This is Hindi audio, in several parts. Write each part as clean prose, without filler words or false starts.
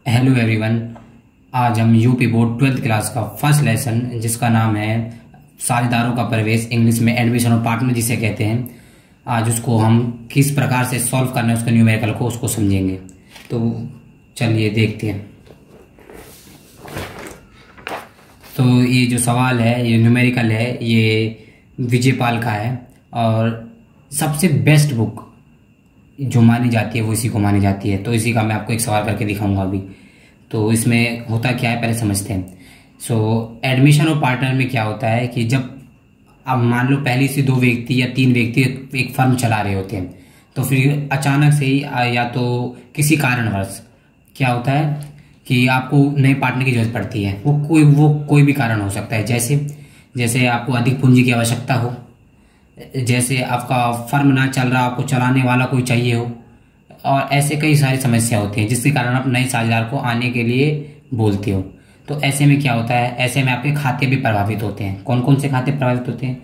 Hello everyone. आज हम यूपी बोर्ड 12th क्लास का फर्स्ट लेसन जिसका नाम है साझेदारों का प्रवेश, इंग्लिश में एडमिशन ऑफ पार्टनर जिसे कहते हैं, आज उसको हम किस प्रकार से सॉल्व करना है उसके न्यूमेरिकल को उसको समझेंगे। तो चलिए देखते हैं। तो ये जो सवाल है, ये न्यूमेरिकल है, ये विजयपाल का है और सबसे बेस्ट बुक जो मानी जाती है वो इसी को मानी जाती है। तो इसी का मैं आपको एक सवाल करके दिखाऊंगा अभी। तो इसमें होता क्या है पहले समझते हैं। एडमिशन ऑफ पार्टनर में क्या होता है कि जब अब मान लो पहले से 2 व्यक्ति या 3 व्यक्ति एक फर्म चला रहे होते हैं, तो फिर अचानक से ही या तो किसी कारणवश क्या होता है कि आपको नए पार्टनर की जरूरत पड़ती है। वो कोई भी कारण हो सकता है, जैसे आपको अधिक पूंजी की आवश्यकता हो, जैसे आपका फर्म ना चल रहा, आपको चलाने वाला कोई चाहिए हो, और ऐसे कई सारी समस्या होती हैं जिसके कारण आप नए साझेदार को आने के लिए बोलते हो। तो ऐसे में क्या होता है, ऐसे में आपके खाते भी प्रभावित होते हैं। कौन कौन से खाते प्रभावित होते हैं?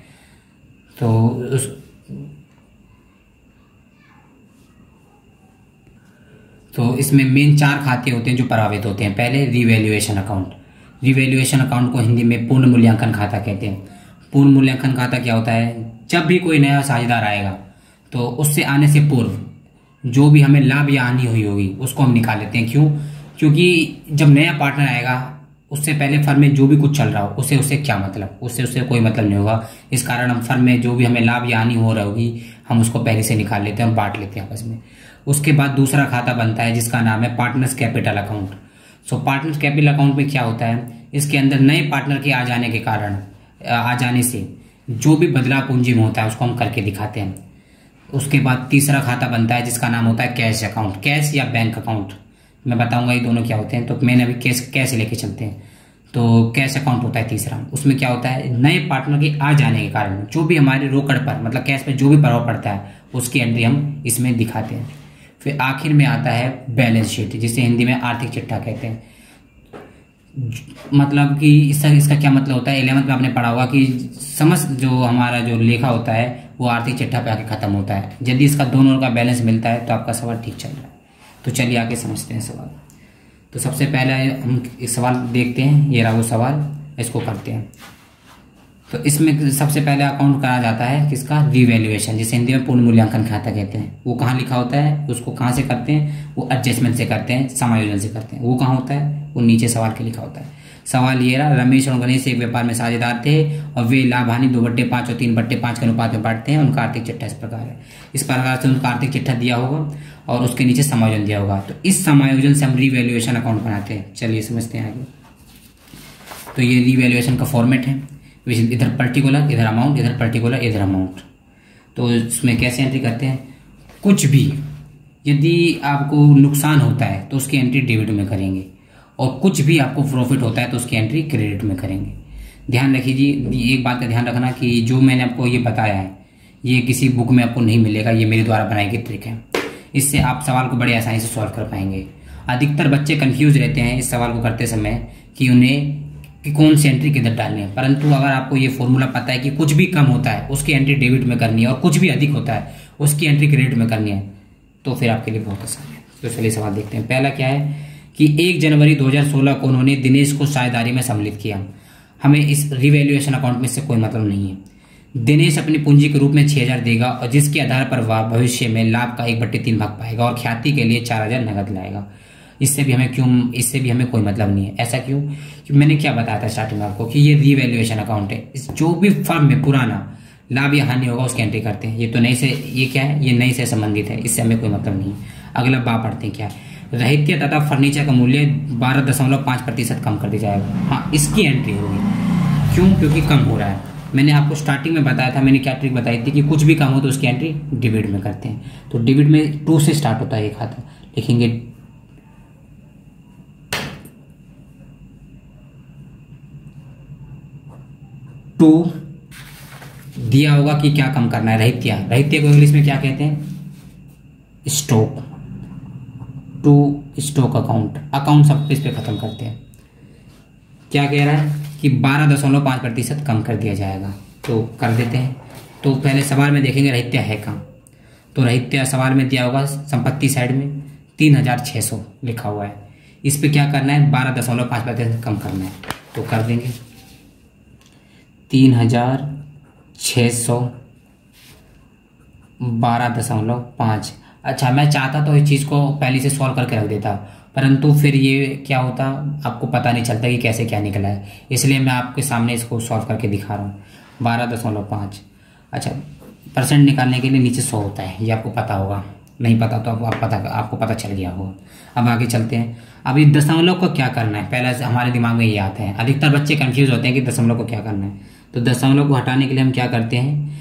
तो इसमें मेन 4 खाते होते हैं जो प्रभावित होते हैं। पहले रिवैल्यूएशन अकाउंट। रिवैल्यूएशन अकाउंट को हिंदी में पूर्ण मूल्यांकन खाता कहते हैं। पूर्ण मूल्यांकन खाता क्या होता है? जब भी कोई नया साझेदार आएगा तो उससे आने से पूर्व जो भी हमें लाभ या हानि हुई होगी उसको हम निकाल लेते हैं। क्यों? क्योंकि जब नया पार्टनर आएगा उससे पहले फर्म में जो भी कुछ चल रहा हो उससे क्या मतलब, उससे कोई मतलब नहीं होगा। इस कारण हम फर्म में जो भी हमें लाभ या हानि हो रही होगी हम उसको पहले से निकाल लेते हैं और बांट लेते हैं आपस में। उसके बाद दूसरा खाता बनता है जिसका नाम है partners capital account. Partners capital account में क्या होता है, इसके अंदर नए पार्टनर के आ जाने से जो भी बदलाव पूंजी में होता है उसको हम करके दिखाते हैं। उसके बाद तीसरा खाता बनता है जिसका नाम होता है कैश अकाउंट, कैश या बैंक अकाउंट। मैं बताऊंगा ये दोनों क्या होते हैं। तो मैंने अभी कैश लेके चलते हैं। तो कैश अकाउंट होता है तीसरा। उसमें क्या होता है, नए पार्टनर के आ जाने के कारण जो भी हमारे रोकड़ पर मतलब कैश पे जो भी प्रभाव पड़ता है उसकी एंट्री हम इसमें दिखाते हैं। फिर आखिर में आता है बैलेंस शीट जिसे हिंदी में आर्थिक चिट्ठा कहते हैं। मतलब कि इसका क्या मतलब होता है, 11th में आपने पढ़ा होगा कि समस्त जो हमारा जो लेखा होता है वो आर्थिक चिट्ठा पे आके खत्म होता है। यदि इसका दोनों का बैलेंस मिलता है तो आपका सवाल ठीक चल रहा है। तो चलिए आगे समझते हैं सवाल। तो सबसे पहले हम इस सवाल देखते हैं, ये रहा वो सवाल, इसको करते हैं। तो इसमें सबसे पहले अकाउंट करा जाता है किसका? रिवैल्यूएशन, जिसे हिंदी में पूर्ण मूल्यांकन खाता कहते हैं। वो कहाँ लिखा होता है, उसको कहाँ से करते हैं? वो एडजस्टमेंट से करते हैं, समायोजन से करते हैं। वो कहाँ होता है? वो नीचे सवाल के लिखा होता है। सवाल ये रहा, रमेश और गणेश एक व्यापार में साझेदार थे और वे लाभ हानि 2/5 और 3/5 के अनुपात में बांटते हैं। उनका आर्थिक चिट्ठा इस प्रकार है। इस प्रकार से उनका आर्थिक चिट्ठा दिया होगा और उसके नीचे समायोजन दिया होगा। तो इस समायोजन से हम रिवैल्यूएशन अकाउंट बनाते हैं। चलिए समझते हैं आगे। तो ये रिवैल्यूएशन का फॉर्मेट है, इधर पर्टिकुलर, इधर अमाउंट, इधर पर्टिकुलर, इधर अमाउंट। तो इसमें कैसे एंट्री करते हैं? कुछ भी यदि आपको नुकसान होता है तो उसकी एंट्री डेबिट में करेंगे, और कुछ भी आपको प्रॉफिट होता है तो उसकी एंट्री क्रेडिट में करेंगे। ध्यान रखिए, एक बात का ध्यान रखना कि जो मैंने आपको ये बताया है ये किसी बुक में आपको नहीं मिलेगा, ये मेरे द्वारा बनाई गई ट्रिक है। इससे आप सवाल को बड़े आसानी से सॉल्व कर पाएंगे। अधिकतर बच्चे कंफ्यूज रहते हैं इस सवाल को करते समय कि उन्हें कि कौन सी एंट्री किधर डालनी है, परंतु अगर आपको ये फॉर्मूला पता है कि कुछ भी कम होता है उसकी एंट्री डेबिट में करनी है और कुछ भी अधिक होता है उसकी एंट्री क्रेडिट में करनी है, तो फिर आपके लिए बहुत आसान है। तो चलिए सवाल देखते हैं। पहला क्या है कि 1 जनवरी 2016 को उन्होंने दिनेश को साझेदारी में सम्मिलित किया। हमें इस रिवैल्यूएशन अकाउंट में से कोई मतलब नहीं है। दिनेश अपनी पूंजी के रूप में 6000 देगा और जिसके आधार पर वह भविष्य में लाभ का 1/3 भाग पाएगा और ख्याति के लिए 4000 नगद लाएगा। इससे भी हमें कोई मतलब नहीं है। ऐसा क्यों? कि मैंने क्या बताया था स्टार्टिंग में आपको कि ये रिवैल्यूएशन अकाउंट है। जो भी फर्म में पुराना लाभ या हानि होगा उसकी एंट्री करते हैं। ये तो नई से, ये क्या है, ये नई से संबंधित है, इससे हमें कोई मतलब नहीं है। अगला बा पढ़ते हैं क्या है, रहत्य तथा फर्नीचर का मूल्य 12.5% कम कर दिया जाएगा। हाँ, इसकी एंट्री होगी। क्यों? क्योंकि कम हो रहा है। मैंने आपको स्टार्टिंग में बताया था, मैंने क्या ट्रिक बताई थी कि कुछ भी कम हो तो उसकी एंट्री डेबिट में करते हैं। तो डेबिट में 2 से स्टार्ट होता है ये खाता, लिखेंगे 2। दिया होगा कि क्या कम करना है, रहत्य को इंग्लिश में क्या कहते हैं? स्टॉक। टू स्टॉक अकाउंट सब इस पे खत्म करते हैं। क्या कह रहा है कि 12.5% कम कर दिया जाएगा, तो कर देते हैं। तो पहले सवाल में देखेंगे रहत्य है कहाँ, तो रहत्य सवाल में दिया होगा संपत्ति साइड में 3600 लिखा हुआ है। इस पे क्या करना है, 12.5% कम करना है। तो कर देंगे 3612.5। अच्छा, मैं चाहता तो इस चीज़ को पहले से सॉल्व करके रख देता, परंतु फिर ये क्या होता, आपको पता नहीं चलता कि कैसे क्या निकला है, इसलिए मैं आपके सामने इसको सॉल्व करके दिखा रहा हूँ। 12.5। अच्छा, परसेंट निकालने के लिए नीचे 100 होता है, ये आपको पता होगा, नहीं पता तो आपको पता चल गया होगा। अब आगे चलते हैं। अब इस दशमलव को क्या करना है, पहले से हमारे दिमाग में ये आता है। अधिकतर बच्चे कंफ्यूज होते हैं कि दशमलव को क्या करना है। तो दशमलव को हटाने के लिए हम क्या करते हैं,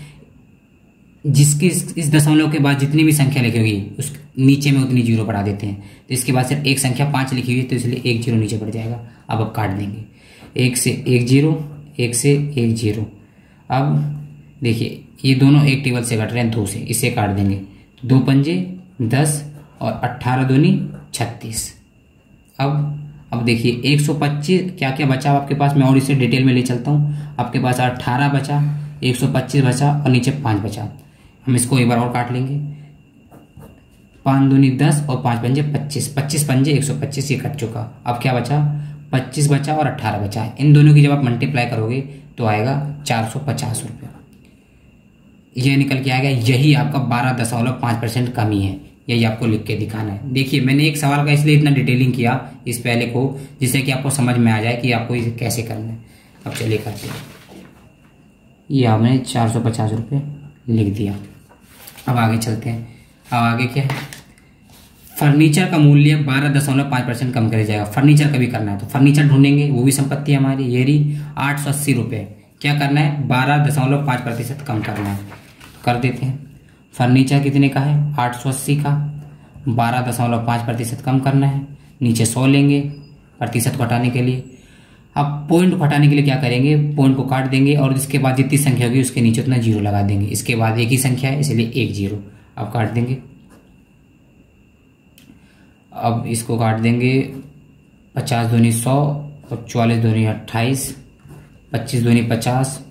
जिसकी इस दशमलव के बाद जितनी भी संख्या लिखी होगी उस नीचे में उतनी जीरो बढ़ा देते हैं। तो इसके बाद सिर्फ एक संख्या 5 लिखी हुई है, तो इसलिए 1 जीरो नीचे बढ़ जाएगा। अब काट देंगे, 1 से 1 जीरो, 1 से 1 जीरो। अब देखिए ये दोनों एक टेबल से कट रहे हैं, 2 से, इसे काट देंगे। 2 पंजे 10 और 18 दूनी 36। अब देखिए 125 क्या क्या बचा आपके पास, मैं और इसे डिटेल में ले चलता हूँ। आपके पास 18 बचा, 125 बचा और नीचे 5 बचा। हम इसको एक बार और काट लेंगे। 5 दूनी 10 और 5 पंजे 25, 25 पंजे 125, ये कट चुका। अब क्या बचा, 25 बचा और 18 बचा। इन दोनों की जब आप मल्टीप्लाई करोगे तो आएगा 450 रुपये। यह निकल के आएगा, यही आपका 12.5% कमी है। यही आपको लिख के दिखाना है। देखिए मैंने एक सवाल का इसलिए इतना डिटेलिंग किया इस पहले को, जिससे कि आपको समझ में आ जाए कि आपको इसे कैसे करना है। अब चलिए करते हैं। ये आपने 450 रुपये लिख दिया। अब आगे चलते हैं। अब आगे क्या है, फर्नीचर का मूल्य 12.5% कम कर जाएगा। फर्नीचर का भी करना है, तो फर्नीचर ढूंढेंगे, वो भी संपत्ति हमारी ये रही 880 रुपये। क्या करना है, 12.5% कम करना है। कर देते हैं। फर्नीचर कितने का है, 880 का, 12.5% कम करना है। नीचे 100 लेंगे प्रतिशत को हटाने के लिए। अब पॉइंट को हटाने के लिए क्या करेंगे, पॉइंट को काट देंगे और इसके बाद जितनी संख्या होगी उसके नीचे उतना जीरो लगा देंगे। इसके बाद एक ही संख्या है इसलिए 1 जीरो। अब काट देंगे। अब इसको काट देंगे, 50 दूनी 100 और 44 दूनी 28, 25 दूनी 50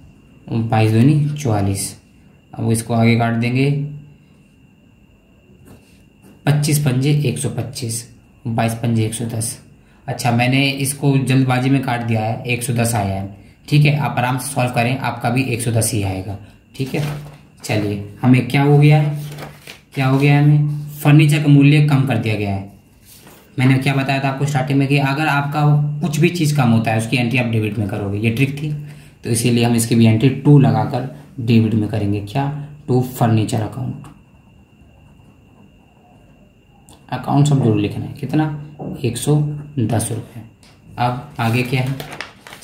और 22 दूनी 44। अब इसको आगे काट देंगे, 25 पंजे 125, 22 पंजे 110। अच्छा, मैंने इसको जल्दबाजी में काट दिया है, 110 आया है। ठीक है, आप आराम से सॉल्व करें, आपका भी 110 ही आएगा। ठीक है, चलिए हमें क्या हो गया है, हमें फर्नीचर का मूल्य कम कर दिया गया है। मैंने क्या बताया था आपको स्टार्टिंग में कि अगर आपका कुछ भी चीज़ कम होता है उसकी एंट्री आप डेबिट में करोगे, ये ट्रिक थी। तो इसीलिए हम इसकी भी एंट्री 2 लगाकर डेबिट में करेंगे। क्या, टू फर्नीचर अकाउंट सब जरूर लिखना है। कितना, 110 रुपये। अब आगे क्या है,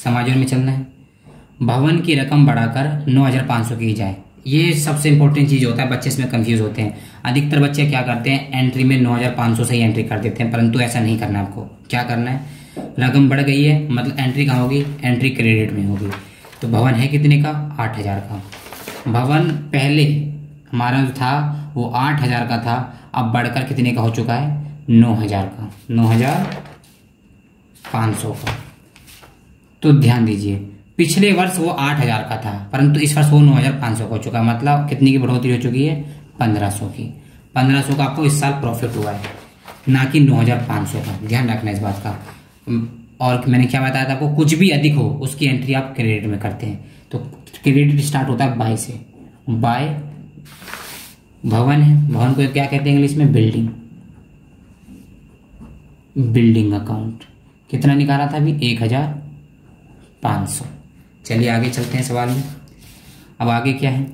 समायोजन में चलना है। भवन की रकम बढ़ाकर 9500 की जाए। ये सबसे इंपॉर्टेंट चीज़ होता है, बच्चे इसमें कंफ्यूज होते हैं। अधिकतर बच्चे क्या करते हैं, एंट्री में 9500 से ही एंट्री कर देते हैं, परंतु ऐसा नहीं करना है। आपको क्या करना है, रकम बढ़ गई है मतलब एंट्री कहाँ होगी, एंट्री क्रेडिट में होगी। तो भवन है कितने का, 8000 का। भवन पहले हमारा जो था वो 8000 का था, अब बढ़कर कितने का हो चुका है, 9000 का, 9500 का। तो ध्यान दीजिए, पिछले वर्ष वो 8000 का था परंतु इस वर्ष वो 9500 का हो चुका है। मतलब कितनी की बढ़ोतरी हो चुकी है, 1500 की। 1500 का आपको इस साल प्रॉफिट हुआ है, ना कि 9500 का। ध्यान रखना इस बात का। और मैंने क्या बताया था आपको, कुछ भी अधिक हो उसकी एंट्री आप क्रेडिट में करते हैं। तो क्रेडिट स्टार्ट होता है बाय से। बाय भवन है, भवन को क्या कहते हैं इंग्लिश में, बिल्डिंग अकाउंट। कितना निकाला था अभी, 1500। चलिए आगे चलते हैं सवाल में। अब आगे क्या है,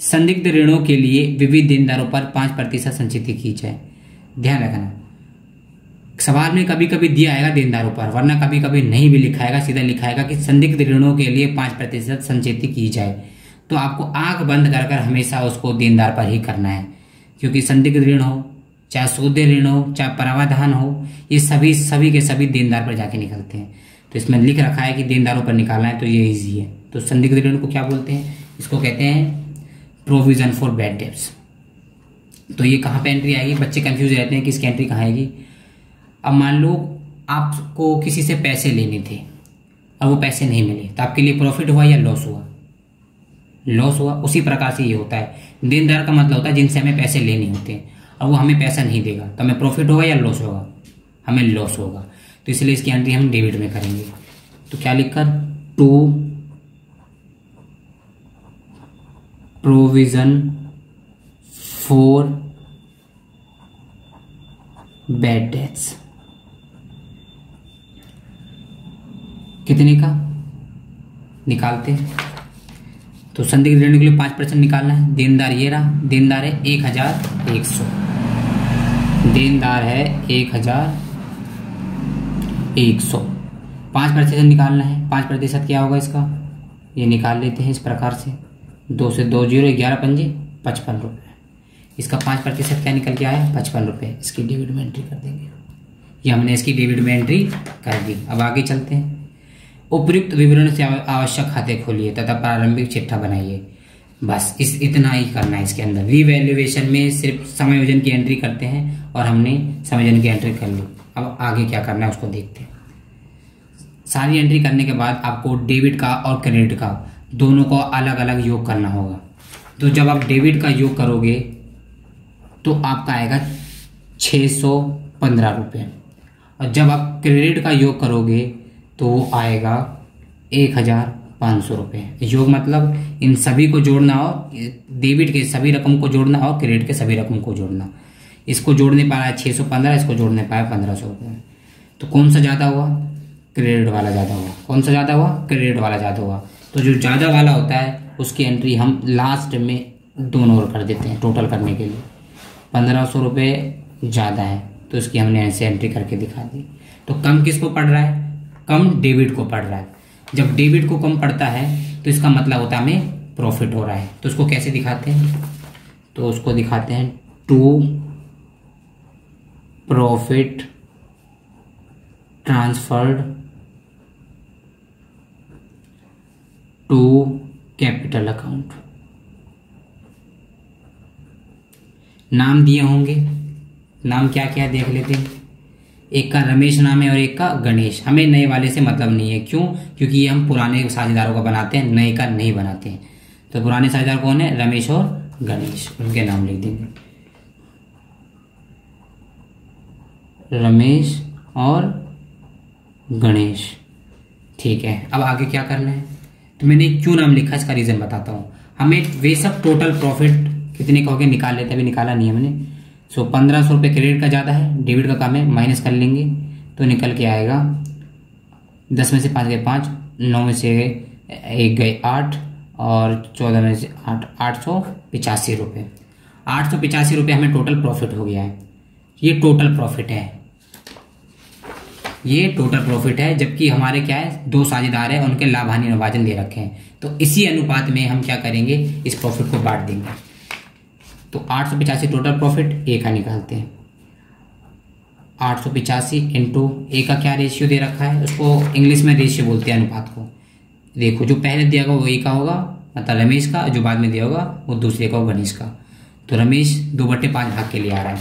संदिग्ध ऋणों के लिए विविध देनदारों पर 5% संचित की जाए। ध्यान रखना, सवाल में कभी कभी दिया आएगा देनदारों पर, वरना कभी कभी नहीं भी लिखाएगा, सीधा लिखाएगा कि संदिग्ध ऋणों के लिए 5% संचित की जाए। तो आपको आंख बंद कर कर हमेशा उसको देनदार पर ही करना है, क्योंकि संदिग्ध ऋण हो, चाहे सौदे ऋण हो, चाहे प्रावधान हो, ये सभी के सभी देनदार पर जाके निकलते हैं। तो इसमें लिख रखा है कि देनदारों पर निकालना है, तो ये इजी है। तो संदिग्ध ऋण को क्या बोलते हैं, इसको कहते हैं प्रोविजन फॉर बैड डेब्ट्स। तो ये कहाँ पे एंट्री आएगी, बच्चे कंफ्यूज रहते हैं कि इसकी एंट्री कहाँ आएगी। अब मान लो आपको किसी से पैसे लेने थे और वो पैसे नहीं मिले, तो आपके लिए प्रॉफिट हुआ या लॉस हुआ, लॉस हुआ। उसी प्रकार से ये होता है, देनदार का मतलब होता है जिनसे हमें पैसे लेने होते हैं और वो हमें पैसा नहीं देगा, तो हमें प्रॉफिट होगा या लॉस होगा, हमें लॉस होगा। तो इसलिए इसकी एंट्री हम डेबिट में करेंगे। तो क्या लिखकर, to provision for bad debts, कितने का निकालते हैं। तो संदिग्ध ऋण के लिए 5% निकालना है। देनदार ये रहा, देनदार है 1100, देनदार है 1100, 5% निकालना है। 5% क्या होगा इसका, ये निकाल लेते हैं इस प्रकार से, 2 से 2 जीरो, 11 पंजे 55 रुपये। इसका 5% क्या निकल के आया, 55 रुपये। इसकी डेबिट में एंट्री कर देंगे। ये हमने इसकी डेबिट में एंट्री कर दी। अब आगे चलते हैं। उपयुक्त विवरण से आवश्यक खाते खोलिए तथा प्रारंभिक चिट्ठा बनाइए। बस इतना ही करना है इसके अंदर। रीवैल्यूएशन में सिर्फ समायोजन की एंट्री करते हैं और हमने समायोजन की एंट्री कर ली। अब आगे क्या करना है उसको देखते हैं। सारी एंट्री करने के बाद आपको डेबिट का और क्रेडिट का दोनों को अलग अलग योग करना होगा। तो जब आप डेबिट का योग करोगे तो आपका आएगा 615 रुपये, और जब आप क्रेडिट का योग करोगे तो वो आएगा 1500 रुपये। योग मतलब इन सभी को जोड़ना हो, डेबिट के सभी रकम को जोड़ना और क्रेडिट के सभी रकम को जोड़ना। इसको जोड़ने पा रहा है 615, इसको जोड़ने पाया 1500 रुपये। तो कौन सा ज़्यादा हुआ, क्रेडिट वाला ज़्यादा हुआ। कौन सा ज़्यादा हुआ, क्रेडिट वाला ज़्यादा हुआ। तो जो ज़्यादा वाला होता है उसकी एंट्री हम लास्ट में दोनों ओर कर देते हैं टोटल करने के लिए। 1500 रुपये ज़्यादा है तो इसकी हमने ऐसे एंट्री करके दिखा दी। तो कम किसको पड़ रहा है, कम डेबिट को पड़ रहा है। जब डेबिट को कम पड़ता है तो इसका मतलब होता है हमें प्रॉफिट हो रहा है। तो उसको कैसे दिखाते हैं, तो उसको दिखाते हैं to profit transferred to capital account. नाम दिए होंगे, नाम क्या क्या देख लेते हैं। एक का रमेश नाम है और एक का गणेश। हमें नए वाले से मतलब नहीं है, क्यों, क्योंकि ये हम पुराने साझेदारों का बनाते हैं, नए का नहीं बनाते हैं। तो पुराने साझेदार कौन है, रमेश और गणेश, उनके नाम लिख देंगे, रमेश और गणेश। ठीक है, अब आगे क्या करना है। तो मैंने क्यों नाम लिखा इसका रीजन बताता हूँ। हमें वे सब टोटल प्रॉफिट कितने का हो गया निकाल लेते, अभी निकाला नहीं है मैंने। सो 1500 रुपये क्रेडिट का ज़्यादा है, डेबिट का कम है, माइनस कर लेंगे तो निकल के आएगा 10 में से 5 गए 5, 9 में से 1 गए 8 और 14 में से 8, 885 रुपये। 885 रुपये हमें टोटल प्रॉफिट हो गया है। ये टोटल प्रॉफिट है, ये टोटल प्रॉफिट है। जबकि हमारे क्या है, 2 साझेदार है, उनके लाभ हानि अनुभाजन दे रखे हैं। तो इसी अनुपात में हम क्या करेंगे, इस प्रॉफिट को बांट देंगे। तो 885 टोटल प्रॉफिट, ए का निकालते हैं। 885 इंटू ए का क्या रेशियो दे रखा है, उसको इंग्लिश में रेशियो बोलते हैं अनुपात को। देखो जो पहले दिया होगा वो ए का होगा, मतलब रमेश का, जो बाद में दिया होगा वो दूसरे का होगा, गणेश का। तो रमेश 2/5 भाग के लिए आ रहा है,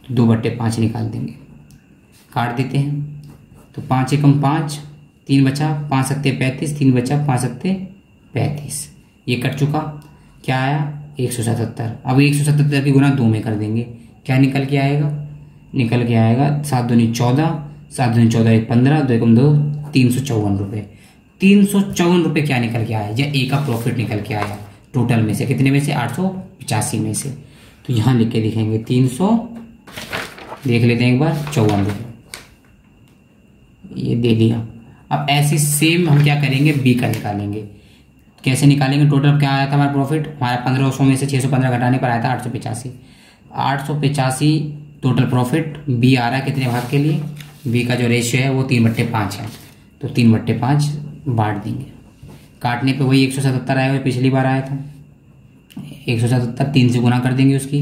तो 2/5 निकाल देंगे, काट देते हैं। तो 5 एकम 5, 3 बचा, 5 सत्ते 35, 3 बचा, 5 सत्ते 35, ये कट चुका। क्या आया, 177। अब 177 की गुना 2 में कर देंगे, क्या निकल के आएगा, निकल के आएगा 7 दूनी 14, 7 दूनी 14, 1 15, 2 एकम 2, 354 रुपये। 354 रुपये क्या निकल के आया, या ए का प्रॉफिट निकल के आया टोटल में से, कितने में से, 885 में से। तो यहाँ लिख के लिखेंगे 300, देख लेते हैं एक बार, 54 रुपये, ये दे दिया। अब ऐसे सेम हम क्या करेंगे, बी का निकालेंगे। कैसे निकालेंगे, टोटल क्या आया था हमारा प्रॉफिट, हमारा 1500 में से 615 घटाने पर आया था 885। 885 टोटल प्रॉफिट, बी आ रहा है कितने भाग के लिए, बी का जो रेशियो है वो 3/5 है। तो 3/5 बांट देंगे, काटने पे वही 177 आएगा, पिछली बार आया था 177, 3 से गुना कर देंगे उसकी,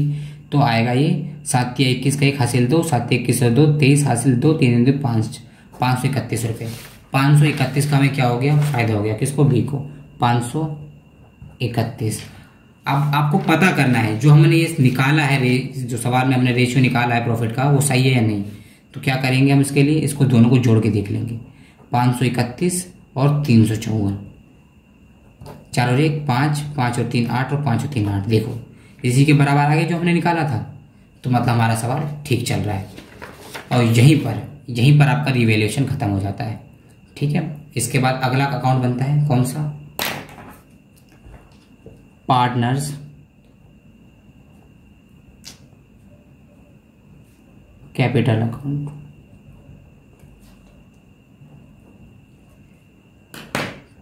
तो आएगा ये 7 या 21 का 1 हासिल 2, 7 21 2, 23 हासिल 2, 3 2 5, 531 रुपये। 531 का हमें क्या हो गया, फायदा हो गया, किसको, बी को, 531। अब आपको पता करना है जो हमने ये निकाला है, जो सवाल में हमने रेशियो निकाला है प्रॉफिट का, वो सही है या नहीं। तो क्या करेंगे हम इसके लिए, इसको दोनों को जोड़ के देख लेंगे। 531 और 354, 4 और 1 5, 5 और 3 8 और 5 और 3 8, देखो इसी के बराबर आ गया जो हमने निकाला था। तो मतलब हमारा सवाल ठीक चल रहा है। और यहीं पर यहीं पर आपका रिवैल्यूएशन खत्म हो जाता है। ठीक है, इसके बाद अगला अकाउंट बनता है कौन सा, partners capital account.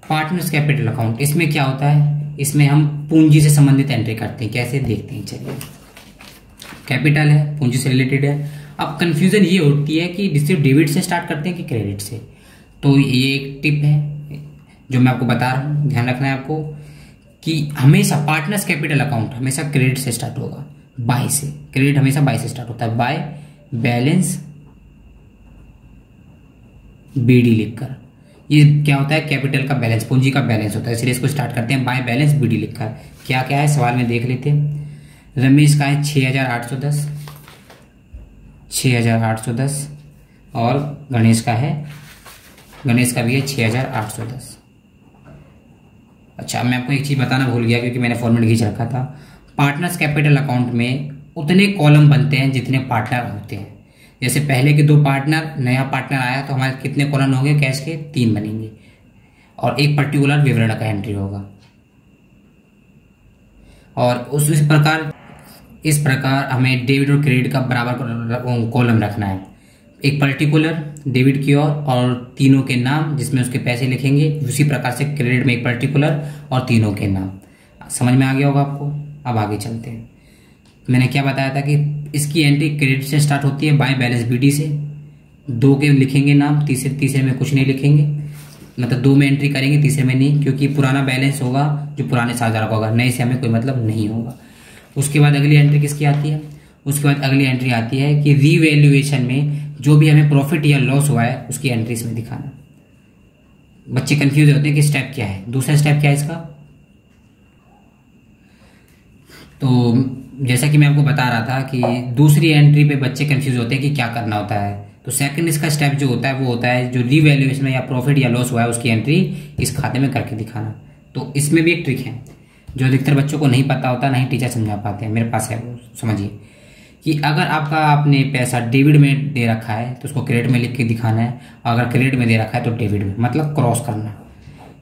Partners capital account, इसमें क्या होता है, इसमें हम पूंजी से संबंधित एंट्री करते हैं। कैसे देखते हैं, चलिए। कैपिटल है, पूंजी से रिलेटेड है। अब कंफ्यूजन ये होती है कि सिर्फ डेबिट से स्टार्ट करते हैं कि क्रेडिट से। तो ये एक टिप है जो मैं आपको बता रहा हूँ, ध्यान रखना है आपको कि हमेशा पार्टनर्स कैपिटल अकाउंट हमेशा क्रेडिट से स्टार्ट होगा, बाय से। क्रेडिट हमेशा बाय से स्टार्ट होता है, बाय बैलेंस बीडी लिखकर। ये क्या होता है, कैपिटल का बैलेंस, पूंजी का बैलेंस होता है, इसलिए इसको स्टार्ट करते हैं बाय बैलेंस बीडी लिखकर। क्या क्या है सवाल में देख लेते हैं। रमेश का है 6810, 6810, और गणेश का भी है 6810। अच्छा, मैं आपको एक चीज बताना भूल गया क्योंकि मैंने फॉर्मेट खींच रखा था। पार्टनर्स कैपिटल अकाउंट में उतने कॉलम बनते हैं जितने पार्टनर होते हैं। जैसे पहले के 2 पार्टनर, नया पार्टनर आया तो हमारे कितने कॉलम होंगे कैश के, 3 बनेंगे, और एक पर्टिकुलर विवरण का एंट्री होगा। और इस प्रकार हमें डेबिट और क्रेडिट का बराबर कॉलम रखना है। एक पर्टिकुलर डेबिट की ओर और तीनों के नाम जिसमें उसके पैसे लिखेंगे, उसी प्रकार से क्रेडिट में एक पर्टिकुलर और तीनों के नाम। समझ में आ गया होगा आपको। अब आगे चलते हैं। मैंने क्या बताया था कि इसकी एंट्री क्रेडिट से स्टार्ट होती है, बाय बैलेंस बीडी से। 2 के लिखेंगे नाम, तीसरे में कुछ नहीं लिखेंगे, मतलब 2 में एंट्री करेंगे, तीसरे में नहीं, क्योंकि पुराना बैलेंस होगा जो पुराने साझेदार का होगा, नए से हमें कोई मतलब नहीं होगा। उसके बाद अगली एंट्री किसकी आती है, उसके बाद अगली एंट्री आती है कि रीवैल्यूएशन में जो भी हमें प्रॉफिट या लॉस हुआ है उसकी एंट्री इसमें दिखाना। बच्चे कंफ्यूज होते हैं कि स्टेप क्या है, दूसरा स्टेप क्या है इसका। तो जैसा कि मैं आपको बता रहा था कि दूसरी एंट्री पे बच्चे कंफ्यूज होते हैं कि क्या करना होता है। तो सेकंड इसका स्टेप जो होता है वो होता है जो रीवैल्यूएशन में या प्रॉफिट या लॉस हुआ है उसकी एंट्री इस खाते में करके दिखाना। तो इसमें भी एक ट्रिक है जो अधिकतर बच्चों को नहीं पता होता, नहीं टीचर समझा पाते हैं, मेरे पास है वो। समझिए कि अगर आपने पैसा डेबिट में दे रखा है तो उसको क्रेडिट में लिख के दिखाना है, अगर क्रेडिट में दे रखा है तो डेबिट में, मतलब क्रॉस करना।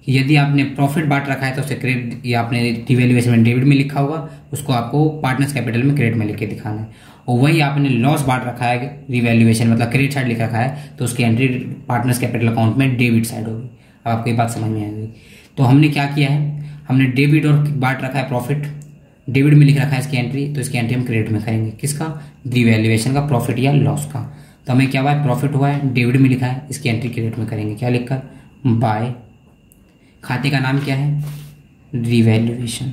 यदि आपने प्रॉफिट बांट रखा है तो उसे क्रेडिट, या आपने रिवैल्यूएशन में डेबिट में लिखा होगा उसको आपको पार्टनर्स कैपिटल में क्रेडिट में लिख के दिखाना है। और वही आपने लॉस बांट रखा है रिवैल्यूएशन मतलब क्रेडिट साइड लिख रखा है तो उसकी एंट्री पार्टनर्स कैपिटल अकाउंट में डेबिट साइड होगी। अब आपको ये बात समझ में आएगी। तो हमने क्या किया है, हमने डेबिट और बांट रखा है प्रॉफिट, डेबिट में लिख रखा है इसकी एंट्री, तो इसकी एंट्री हम क्रेडिट में करेंगे। किसका, रिवैल्यूएशन का, प्रॉफिट या लॉस का। तो हमें क्या हुआ है, प्रॉफिट हुआ है, डेबिट में लिखा है, इसकी एंट्री क्रेडिट में करेंगे। क्या लिखकर, बाय, खाते का नाम क्या है, रिवैल्यूएशन,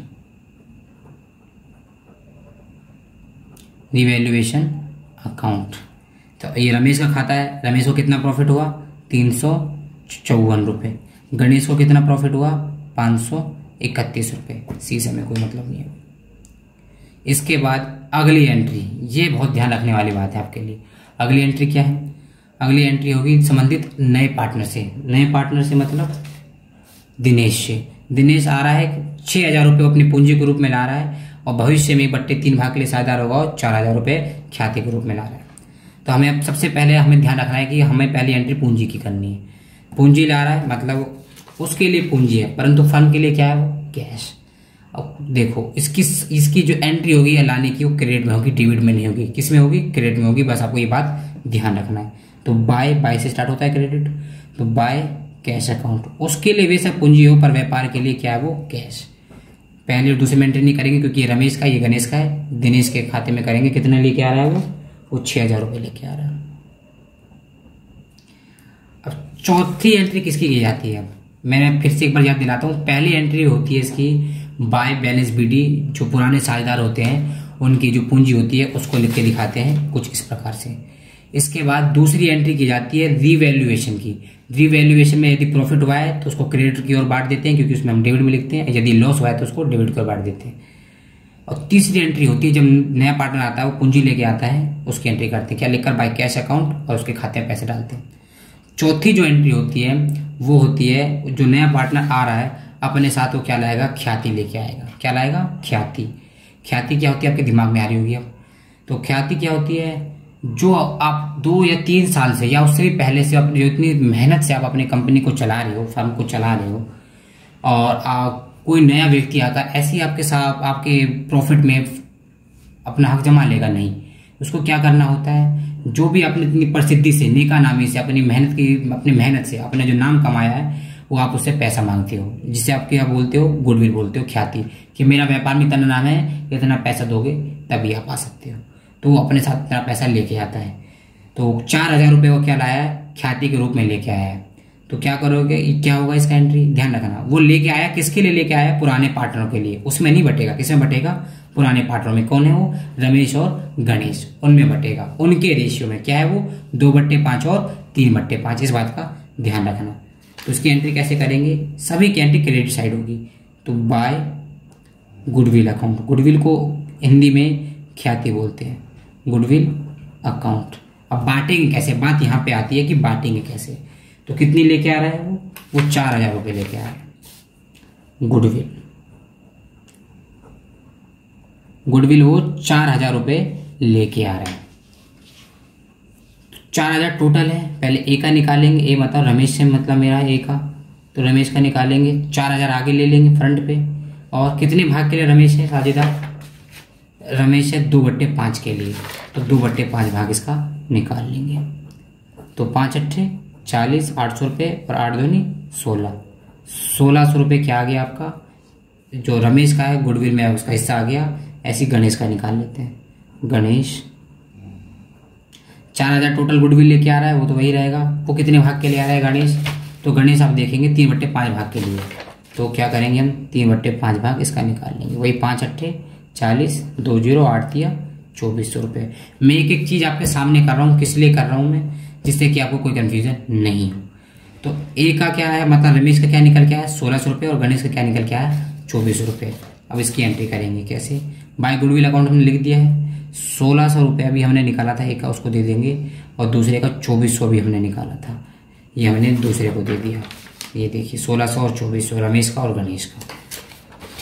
रिवैल्यूएशन अकाउंट। तो ये रमेश का खाता है, रमेश को कितना प्रॉफिट हुआ, 354 रुपये। गणेश को कितना प्रॉफिट हुआ, 531 रुपये। सी से हमें कोई मतलब नहीं है। इसके बाद अगली एंट्री, ये बहुत ध्यान रखने वाली बात है आपके लिए। अगली एंट्री क्या है, अगली एंट्री होगी संबंधित नए पार्टनर से। नए पार्टनर से मतलब दिनेश से। दिनेश आ रहा है 6000 रुपये अपनी पूंजी के रूप में ला रहा है और भविष्य में 3 भाग के लिए साझेदार होगा और 4000 रुपये ख्याति के रूप में ला रहा है। तो हमें अब सबसे पहले हमें ध्यान रखना है कि हमें पहली एंट्री पूंजी की करनी है। पूंजी ला रहा है मतलब उसके लिए पूंजी है, परंतु फर्म के लिए क्या है, वो कैश। अब देखो इसकी जो एंट्री होगी या लाने की वो क्रेडिट में होगी, डेबिट में नहीं होगी। किस में होगी, क्रेडिट में होगी। बस आपको ये बात ध्यान रखना है। तो बाय से स्टार्ट होता है क्रेडिट, तो बाय कैश अकाउंट, उसके लिए वैसा पूंजी हो पर व्यापार के लिए क्या है, वो कैश। पहले और दूसरे में एंट्री नहीं करेंगे क्योंकि ये रमेश का, ये गणेश का है। दिनेश के खाते में करेंगे, कितना लेके आ रहा है वो 6000 रुपये लेके आ रहा है। अब चौथी एंट्री किसकी की जाती है, मैं फिर से एक बार याद दिलाता हूँ। पहली एंट्री होती है इसकी बाय बैलेंस बीडी, जो पुराने साझेदार होते हैं उनकी जो पूंजी होती है उसको लिख के दिखाते हैं कुछ इस प्रकार से। इसके बाद दूसरी एंट्री की जाती है रीवैल्यूएशन की। रीवैल्यूएशन में यदि प्रॉफिट हुआ है तो उसको क्रेडिट की ओर बांट देते हैं क्योंकि उसमें हम डेबिट में लिखते हैं, यदि लॉस हुआ है तो उसको डेबिट की ओर बांट देते हैं। और तीसरी एंट्री होती है जब नया पार्टनर आता है, वो पूंजी लेके आता है, उसकी एंट्री करते हैं। क्या लिखकर, बाय कैश अकाउंट, और उसके खाते में पैसे डालते हैं। चौथी जो एंट्री होती है वो होती है जो नया पार्टनर आ रहा है अपने साथ वो क्या लाएगा, ख्याति लेके आएगा। क्या लाएगा, ख्याति। ख्याति क्या होती है आपके दिमाग में आ रही होगी अब। तो ख्याति क्या होती है, जो आप 2 या 3 साल से या उससे भी पहले से अपनी जो इतनी मेहनत से आप अपनी कंपनी को चला रहे हो, फर्म को चला रहे हो, और कोई नया व्यक्ति आता है ऐसे ही आपके साथ आपके प्रॉफिट में अपना हक जमा लेगा नहीं। उसको क्या करना होता है, जो भी आपने इतनी प्रसिद्धि से, नेका नामी से, अपनी मेहनत से अपने जो नाम कमाया है, वो आप उससे पैसा मांगते हो, जिसे आप क्या बोलते हो, गुडविल बोलते हो, ख्याति, कि मेरा व्यापार में इतना नाम है, इतना पैसा दोगे तभी आप आ सकते हो। तो वो अपने साथ इतना पैसा लेके आता है। तो 4,000 रुपये वो क्या लाया है, ख्याति के रूप में लेके आया है। तो क्या करोगे, क्या होगा इसका एंट्री, ध्यान रखना। वो लेके आया, किसके लिए लेके आया, पुराने पार्टनरों के लिए। उसमें नहीं बटेगा, किसमें बटेगा, पुराने पार्टनरों में। कौन है वो, रमेश और गणेश, उनमें बटेगा। उनके रेशियो में क्या है वो, 2/5 और 3/5। इस बात का ध्यान रखना। तो इसकी एंट्री कैसे करेंगे, सभी की एंट्री क्रेडिट साइड होगी। तो बाय गुडविल अकाउंट, गुडविल को हिंदी में ख्याति बोलते हैं, गुडविल अकाउंट। अब बांटेंगे कैसे, बात यहाँ पे आती है कि बांटेंगे कैसे। तो कितनी लेके आ रहा है वो 4,000 रुपये लेके आ रहा है। गुडविल वो 4,000 रुपये लेके आ रहा है। 4,000 टोटल है। पहले ए का निकालेंगे, ए मतलब रमेश से मतलब मेरा ए का, तो रमेश का निकालेंगे। 4,000 आगे ले लेंगे फ्रंट पे। और कितने भाग के लिए रमेश है साझेदार, रमेश है 2/5 के लिए, तो 2/5 भाग इसका निकाल लेंगे। तो 5 अट्ठे 40, 800 रुपये और 8 दूनी 16, 1,600 रुपये क्या आ गया आपका, जो रमेश का है गुडविल में उसका हिस्सा आ गया। ऐसे गणेश का निकाल लेते हैं। गणेश 4,000 टोटल गुडविल लेके आ रहा है, वो तो वही रहेगा। वो कितने भाग के लिए आ रहा है गणेश, तो गणेश आप देखेंगे 3/5 भाग के लिए। तो क्या करेंगे हम, 3/5 भाग इसका निकाल लेंगे। वही 5 अट्ठे 40, 2 0 8 दिया 2,400 रुपये। मैं एक एक चीज आपके सामने कर रहा हूँ, किस लिए कर रहा हूँ मैं, जिससे कि आपको कोई कंफ्यूजन नहीं हो। तो ए का क्या है, मतलब रमेश का क्या निकल के आया 1,600 रुपये, और गणेश का क्या निकल के आया 2,400 रुपये। अब इसकी एंट्री करेंगे कैसे, बाय गुडविल अकाउंट हमने लिख दिया है। 1,600 रुपये अभी हमने निकाला था, एक का उसको दे देंगे, और दूसरे का 2,400 भी हमने निकाला था, ये हमने दूसरे को दे दिया। ये देखिए 1,600 और 2,400 रमेश का और गणेश का,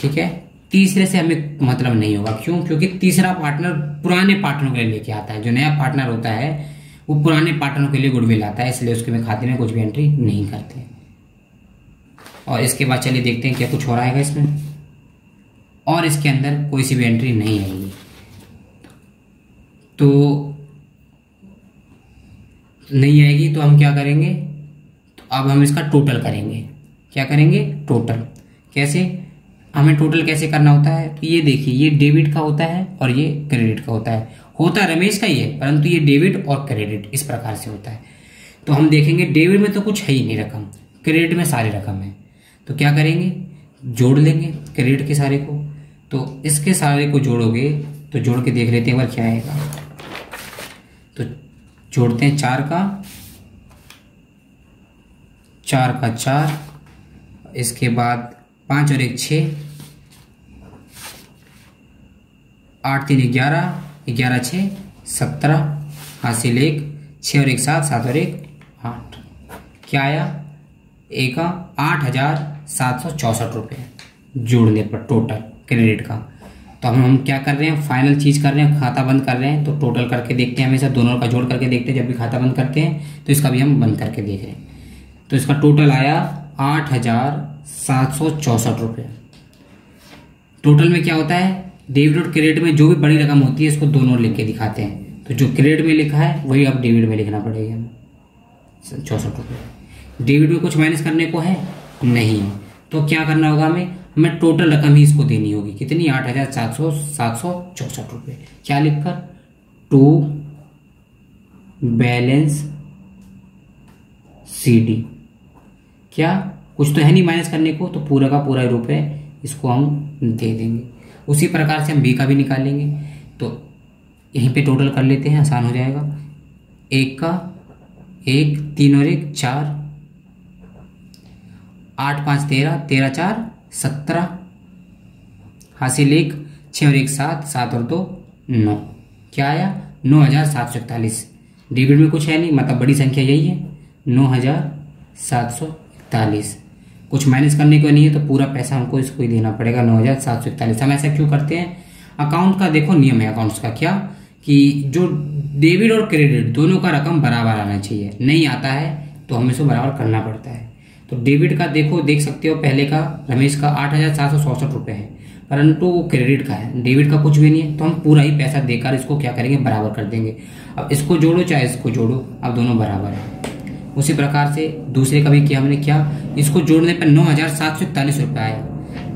ठीक है। तीसरे से हमें मतलब नहीं होगा, क्यों, क्योंकि तीसरा पार्टनर पुराने पार्टनरों के लिए लेके आता है। जो नया पार्टनर होता है वो पुराने पार्टनरों के लिए गुडविल आता है, इसलिए उसके में खाते में कुछ भी एंट्री नहीं करते। और इसके बाद चलिए देखते हैं क्या कुछ हो रहा है इसमें, और इसके अंदर कोई सी भी एंट्री नहीं आएगी। तो नहीं आएगी तो हम क्या करेंगे, तो अब हम इसका टोटल करेंगे। क्या करेंगे, टोटल। कैसे, हमें टोटल कैसे करना होता है, तो ये देखिए, ये डेबिट का होता है और ये क्रेडिट का होता है। होता रमेश का ही है, परंतु ये डेबिट और क्रेडिट इस प्रकार से होता है। तो हम देखेंगे डेबिट में तो कुछ है ही नहीं रकम, क्रेडिट में सारी रकम है। तो क्या करेंगे, जोड़ लेंगे क्रेडिट के सारे को। तो इसके सारे को जोड़ोगे, तो जोड़ के देख लेते हैं एक बार क्या आएगा। तो जोड़ते हैं 4 का 4, इसके बाद 5 और 1 6, 8 3 11, 11 6 17, हासिल 1, 6 और 1 7, 7 और 1 8। क्या आया, एक का 8,764 रुपये जोड़ने पर टोटल क्रेडिट का। तो हम क्या कर रहे हैं, फाइनल चीज कर रहे हैं, खाता बंद कर रहे हैं। तो टोटल करके देखते हैं, हमेशा दोनों का जोड़ करके देखते हैं। जब भी खाता बंद करते हैं तो इसका भी हम बंद करके देख रहे हैं। तो इसका टोटल आया 8,764 रुपये। टोटल में क्या होता है, डेबिट और क्रेडिट में जो भी बड़ी रकम होती है इसको दोनों लिख के दिखाते हैं। तो जो क्रेडिट में लिखा है वही अब डेबिट में लिखना पड़ेगा, 64 रुपये। डेबिट में कुछ माइनस करने को है नहीं, तो क्या करना होगा, हमें टोटल रकम ही इसको देनी होगी। कितनी, 8,764 रुपये। क्या लिखकर, टू बैलेंस CD। क्या, कुछ तो है नहीं माइनस करने को, तो पूरा का पूरा रुपये इसको हम दे देंगे। उसी प्रकार से हम बी का भी निकालेंगे। तो यहीं पे टोटल कर लेते हैं, आसान हो जाएगा। 1 का 1, 3 और 1 4, 8 5 13, 13 4 17, हासिल 1, 6 और 1 7, 7 और 2 9। क्या आया, 9,741। डेबिट में कुछ है नहीं, मतलब बड़ी संख्या यही है, 9,741। कुछ माइनस करने को नहीं है, तो पूरा पैसा हमको इसको ही देना पड़ेगा, 9,741। हम ऐसा क्यों करते हैं, अकाउंट का देखो नियम है अकाउंट्स का, क्या कि जो डेबिट और क्रेडिट दोनों का रकम बराबर आना चाहिए, नहीं आता है तो हमें इसको बराबर करना पड़ता है। तो डेबिट का देखो, देख सकते हो पहले का रमेश का 8,467 रुपये है, परंतु वो क्रेडिट का है, डेबिट का कुछ भी नहीं है, तो हम पूरा ही पैसा देकर इसको क्या करेंगे, बराबर कर देंगे। अब इसको जोड़ो चाहे इसको जोड़ो, अब दोनों बराबर है। उसी प्रकार से दूसरे का भी किया हमने, क्या इसको जोड़ने पर 9,741 रुपये आया,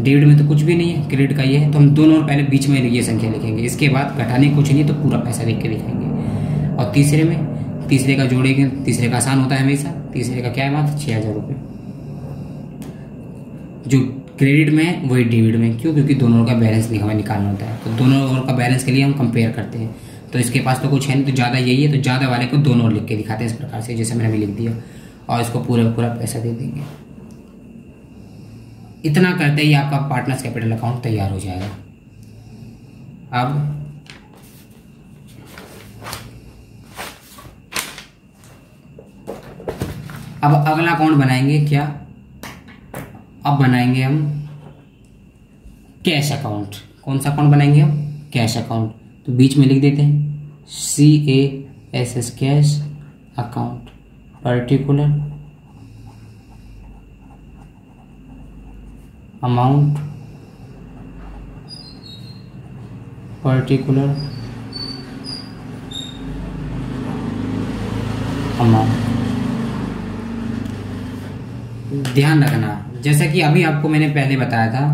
डेबिट में तो कुछ भी नहीं है, क्रेडिट का ये है, तो हम दोनों और पहले बीच में ये संख्या लिखेंगे, इसके बाद घटाने कुछ नहीं तो पूरा पैसा लिख के लिखेंगे। और तीसरे में, तीसरे का जोड़ेंगे, तीसरे का आसान होता है हमेशा, तीसरे का क्या है, मात्र 6,000 रुपये। जो क्रेडिट में है वही डेबिट में, क्यों, क्योंकि दोनों का बैलेंस हमें निकालना होता है, तो दोनों ओर का बैलेंस के लिए हम कंपेयर करते हैं। तो इसके पास तो कुछ है नहीं, तो ज़्यादा यही है, तो ज़्यादा वाले को दोनों ओर लिख के दिखाते हैं इस प्रकार से, जैसे मैंने अभी लिख दिया, और इसको पूरा पूरा पैसा दे देंगे। इतना करते ही आपका पार्टनर्स कैपिटल अकाउंट तैयार हो जाएगा। अब अगला अकाउंट बनाएंगे क्या, अब बनाएंगे हम कैश अकाउंट। कौन सा अकाउंट बनाएंगे हम, कैश अकाउंट। तो बीच में लिख देते हैं CASS cash account, particular amount, particular amount. ध्यान रखना, जैसा कि अभी आपको मैंने पहले बताया था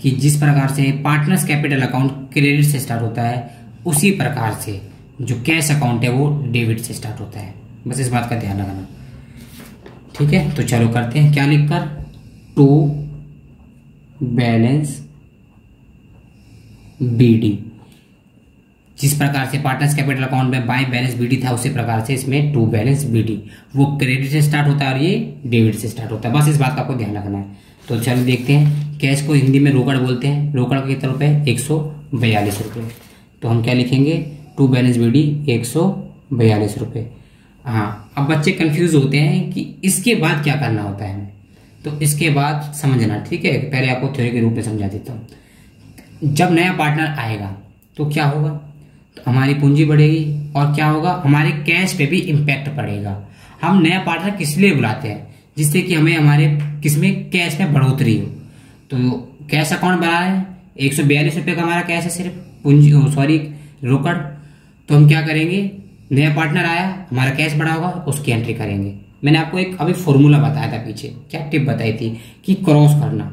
कि जिस प्रकार से पार्टनर्स कैपिटल अकाउंट क्रेडिट से स्टार्ट होता है, उसी प्रकार से जो कैश अकाउंट है वो डेबिट से स्टार्ट होता है, बस इस बात का ध्यान रखना। ठीक है, तो चलो करते हैं, क्या लिखकर, टू बैलेंस BD। जिस प्रकार से पार्टनर्स कैपिटल अकाउंट में बाय बैलेंस BD था, उसी प्रकार से इसमें टू बैलेंस BD, वो क्रेडिट से स्टार्ट होता है और ये डेबिट से स्टार्ट होता है, बस इस बात का आपको ध्यान रखना है। तो चलो देखते हैं, कैश को हिंदी में रोकड़ बोलते हैं, रोकड़ का कितना रुपये, 142 रुपये। तो हम क्या लिखेंगे, टू बैलेंस BD 142 रुपये। हाँ, अब बच्चे कंफ्यूज होते हैं कि इसके बाद क्या करना होता है हमें, तो इसके बाद समझना, ठीक है, पहले आपको थ्योरी के रूप में समझा देता हूँ। जब नया पार्टनर आएगा तो क्या होगा, तो हमारी पूंजी बढ़ेगी, और क्या होगा, हमारे कैश पे भी इम्पैक्ट पड़ेगा। हम नया पार्टनर किस लिए बुलाते हैं, जिससे कि हमें हमारे किसमें, कैश में बढ़ोतरी हो। तो कैश अकाउंट बना रहे हैं, 142 रुपये का हमारा कैश है सिर्फ, पूंजी सॉरी रोकड़। तो हम क्या करेंगे, नया पार्टनर आया, हमारा कैश बढ़ा होगा, उसकी एंट्री करेंगे। मैंने आपको एक अभी फॉर्मूला बताया था पीछे, क्या टिप बताई थी कि क्रॉस करना।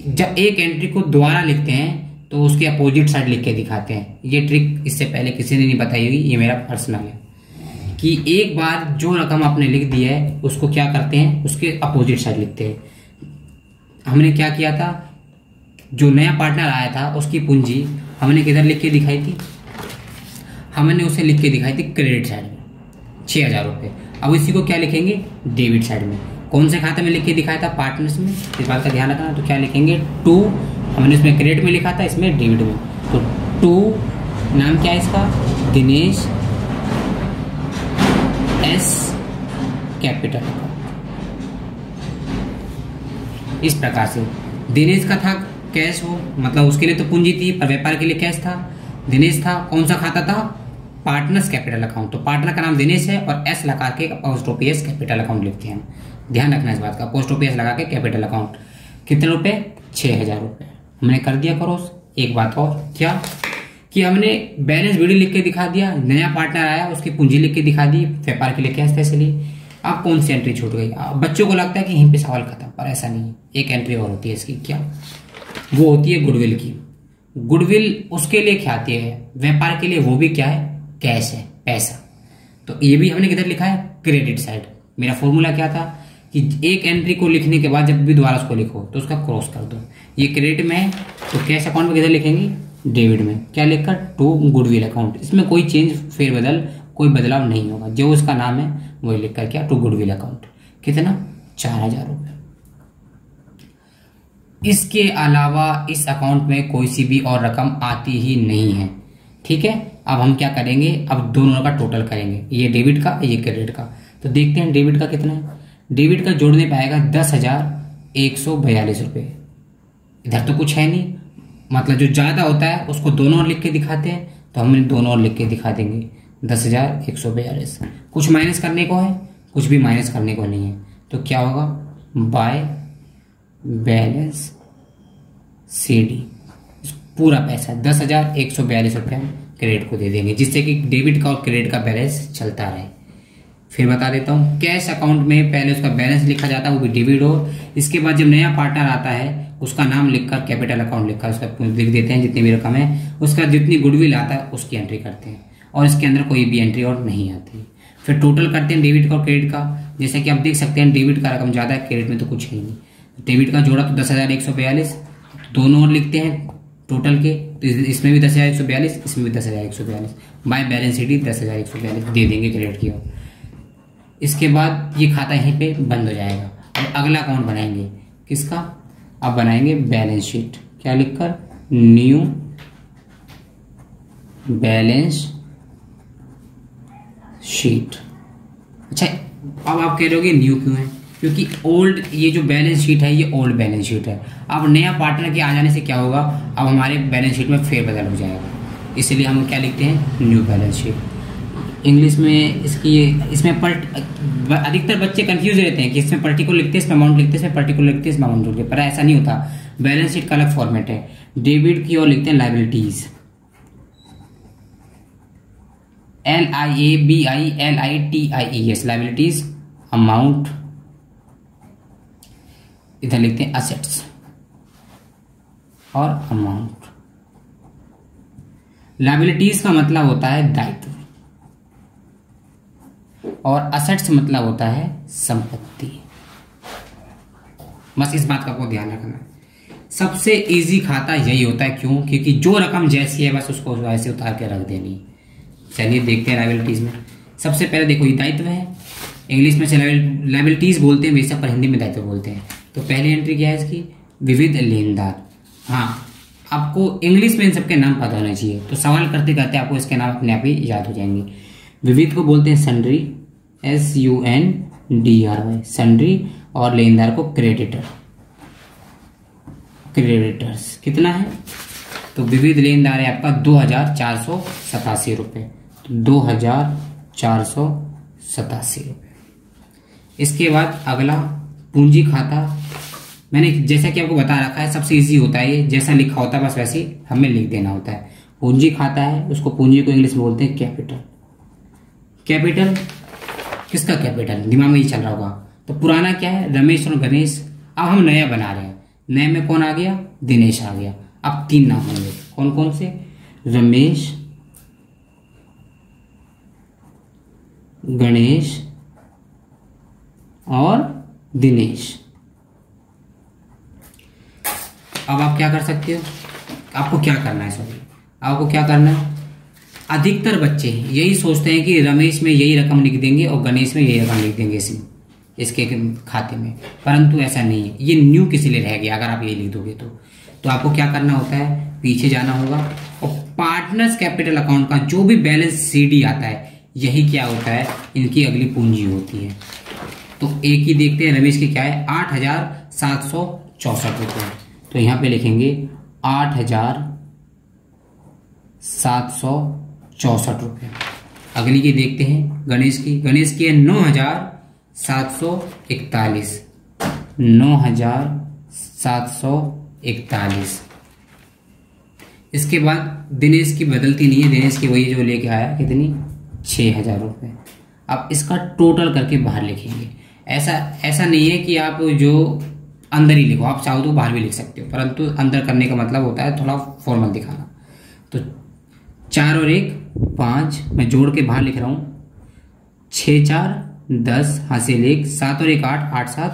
जब एक एंट्री को दोबारा लिखते हैं तो उसके अपोजिट साइड लिख के दिखाते हैं। ये ट्रिक इससे पहले किसी ने नहीं बताई हुई, ये मेरा पर्सनल है, कि एक बार जो रकम आपने लिख दी है उसको क्या करते हैं, उसके अपोजिट साइड लिखते हैं। हमने क्या किया था, जो नया पार्टनर आया था उसकी पूंजी हमने किधर लिख के दिखाई थी, हमने उसे लिख के दिखाई थी क्रेडिट साइड में, 6,000 रुपये। अब इसी को क्या लिखेंगे, डेबिट साइड में। कौन से खाते में लिख के दिखाया था, पार्टनर्स में, इस बात का ध्यान रखना। तो क्या लिखेंगे, टू, हमने इसमें क्रेडिट में लिखा था, इसमें डेबिट में। तो टू, नाम क्या है इसका, दिनेश S कैपिटल। इस प्रकार से दिनेश का था कैश, हो मतलब उसके लिए तो पूंजी थी, पर व्यापार के लिए कैश था, दिनेश था। कौन सा खाता था, पार्टनर्स कैपिटल अकाउंट। तो पार्टनर का नाम दिनेश है और S लगा के पोस्ट ऑफिस कैपिटल अकाउंट लिखते हैं। ध्यान रखना इस बात का, पोस्ट ऑफिस लगा के कैपिटल अकाउंट। कितने रुपए, 6,000 रुपये। हमने कर दिया क्रॉस। एक बात और, क्या कि हमने बैलेंस BD लिख के दिखा दिया, नया पार्टनर आया उसकी पूंजी लिख के दिखा दी, व्यापार के लिए कैश था इसलिए। अब कौन सी एंट्री छूट गई, बच्चों को लगता है कि यहीं पे सवाल खत्म, पर ऐसा नहीं है। एक एंट्री और होती है इसकी, क्या, वो होती है गुडविल की। गुडविल उसके लिए क्या आती है, व्यापार के लिए, वो भी क्या है, कैश है, पैसा। तो ये भी हमने किधर लिखा है, क्रेडिट साइड। मेरा फॉर्मूला क्या था कि एक एंट्री को लिखने के बाद जब भी दोबारा उसको लिखो तो उसका क्रॉस कर दो। ये क्रेडिट में है तो कैश अकाउंट में किधर लिखेंगे, डेबिट में। क्या लिखकर, टू गुडविल अकाउंट। इसमें कोई चेंज, फेरबदल, कोई बदलाव नहीं होगा, जो उसका नाम है वही लिखकर, क्या, टू गुडविल अकाउंट। कितना, 4,000 रुपये। इसके अलावा इस अकाउंट में कोई सी भी और रकम आती ही नहीं है, ठीक है। अब हम क्या करेंगे, अब दोनों का टोटल करेंगे, ये डेबिट का, ये क्रेडिट का। तो देखते हैं डेबिट का कितना है। डेबिट का जोड़ने पाएगा 10,142 रुपये। इधर तो कुछ है नहीं, मतलब जो ज्यादा होता है उसको दोनों ओर लिख के दिखाते हैं, तो हम दोनों ओर लिख के दिखा देंगे। 10,142। कुछ माइनस करने को है, कुछ भी माइनस करने को नहीं है, तो क्या होगा, बाय बैलेंस CD पूरा पैसा 10,142 रुपये क्रेडिट को दे देंगे, जिससे कि डेबिट का और क्रेडिट का बैलेंस चलता रहे। फिर बता देता हूँ, कैश अकाउंट में पहले उसका बैलेंस लिखा जाता है, वो भी डेबिट हो। इसके बाद जब नया पार्टनर आता है उसका नाम लिखकर कैपिटल अकाउंट लिखकर उसका लिख देते हैं, जितनी भी रकम है उसका जितनी गुडविल आता है उसकी एंट्री करते हैं, और इसके अंदर कोई भी एंट्री और नहीं आती। फिर टोटल करते हैं डेबिट का और क्रेडिट का। जैसे कि आप देख सकते हैं डेबिट का रकम ज़्यादा है, क्रेडिट में तो कुछ है नहीं। डेबिट का जोड़ा तो 10,142, दोनों और लिखते हैं टोटल के, तो इसमें भी 10,142, इसमें भी 10,142, बाय बैलेंस CD 10,142 दे देंगे क्रेडिट की ओर। इसके बाद ये खाता यहीं पे बंद हो जाएगा। अब अगला अकाउंट बनाएंगे, किसका, अब बनाएंगे बैलेंस शीट। क्या लिखकर, न्यू बैलेंस शीट। अच्छा, अब आप कह रहे होगे न्यू क्यों है, क्योंकि ओल्ड ये जो बैलेंस शीट है ये ओल्ड बैलेंस शीट है। अब नया पार्टनर के आ जाने से क्या होगा, अब हमारे बैलेंस शीट में फेरबदल हो जाएगा, इसलिए हम क्या लिखते हैं, न्यू बैलेंस शीट। इंग्लिश में इसमें अधिकतर बच्चे कंफ्यूज रहते हैं कि इसमें पर्टिकुलर लिखते हैं, इसमें अमाउंट लिखते हैं, इसमें पर्टिकुलर लिखते हैं, इसमें अमाउंट लिखते हैं, पर ऐसा नहीं होता। बैलेंस शीट का अलग फॉर्मेट है। डेबिट की ओर लिखते हैं लाइबिलिटीज, LIABILITIES लाइबिलिटीज। अमाउंट इधर लिखते हैं असेट्स और अमाउंट। लाइबिलिटीज का मतलब होता है दायित्व और असेट्स मतलब होता है संपत्ति। बस इस बात का आपको ध्यान रखना है। सबसे इजी खाता यही होता है, क्यों, क्योंकि जो रकम जैसी है बस उसको वैसे उतार के रख देनी। चलिए देखते हैं लाइबिलिटीज में। सबसे पहले देखो ये दायित्व है, इंग्लिश में से लाइबिलिटीज बोलते हैं वैसे, पर हिंदी में दायित्व बोलते हैं। तो पहली एंट्री क्या है इसकी, विविध लेनदार। हाँ, आपको इंग्लिश में इन सबके नाम पता होने चाहिए, तो सवाल करते करते आपको इसके नाम अपने आप ही याद हो जाएंगे। विविध को बोलते हैं सन्ड्री, SUNDRY सन्ड्री, और लेनदार को क्रेडिटर, क्रेडिटर्स। कितना है, तो विविध लेनदार है आपका 2,487 रुपये, 2,487 रुपये। इसके बाद अगला पूंजी खाता। मैंने जैसा कि आपको बता रखा है सबसे इजी होता है ये, जैसा लिखा होता है बस वैसे ही हमें लिख देना होता है। पूंजी खाता है, उसको पूंजी को इंग्लिश में बोलते हैं कैपिटल। कैपिटल किसका कैपिटल, दिमाग में ही चल रहा होगा। तो पुराना क्या है, रमेश और गणेश। अब हम नया बना रहे हैं, नए में कौन आ गया, दिनेश आ गया। अब 3 नाम होंगे, कौन कौन से, रमेश, गणेश और दिनेश। अब आप क्या कर सकते हो, आपको क्या करना है, सॉरी आपको क्या करना है, अधिकतर बच्चे यही सोचते हैं कि रमेश में यही रकम लिख देंगे और गणेश में यही रकम लिख देंगे इसके खाते में, परंतु ऐसा नहीं है। ये न्यू किसी लिए रह गया अगर आप ये लिख दोगे तो आपको क्या करना होता है, पीछे जाना होगा और पार्टनर्स कैपिटल अकाउंट का जो भी बैलेंस CD आता है यही क्या होता है, इनकी अगली पूंजी होती है। तो एक ही देखते हैं, रमेश की क्या है, 8,764 रुपये। तो यहाँ पे लिखेंगे 8,764 रुपये। अगली की देखते हैं गणेश की है 9,741, 9,741। इसके बाद दिनेश की बदलती नहीं है, दिनेश की वही जो लेके आया, कितनी, 6,000 रुपये। अब इसका टोटल करके बाहर लिखेंगे। ऐसा नहीं है कि आप जो अंदर ही लिखो, आप चाहो तो बाहर भी लिख सकते हो, परंतु अंदर करने का मतलब होता है थोड़ा फॉर्मल दिखाना। तो 4 और 1 5, मैं जोड़ के बाहर लिख रहा हूँ, 6 4 10 हासिल 1, 7 और 1 8, 8 7